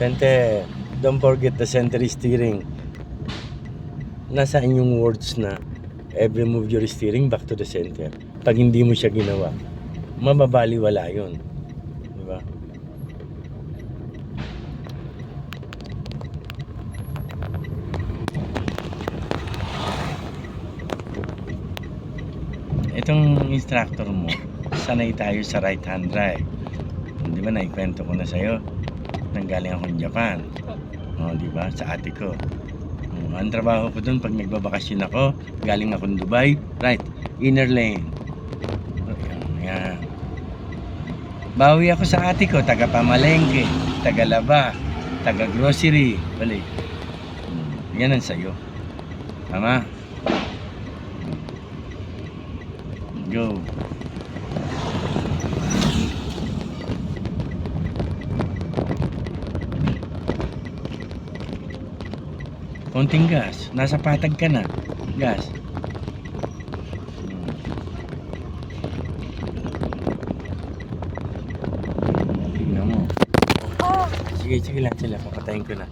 Center, don't forget the center steering. Nasa inyong words na every move your steering back to the center. Pag hindi mo siya ginawa, mababaliwala yun. Diba? Itong instructor mo, sanay tayo sa right hand drive. Di ba, naikwento ko na sa'yo. Nanggaling akong Japan. O, di ba? Sa ate ko. Ang trabaho ko dun pag nagbabakasyon ako, galing akong Dubai, right, inner lane. Ayan. Bawi ako sa ate ko, taga Pamalengke, taga Laba, taga grocery. Balik. Yan ang sa'yo. Tama? Go. Konting gas. Nasa patag ka na. Gas. Tingnan mo. Sige lang sila. Papatayin ko na.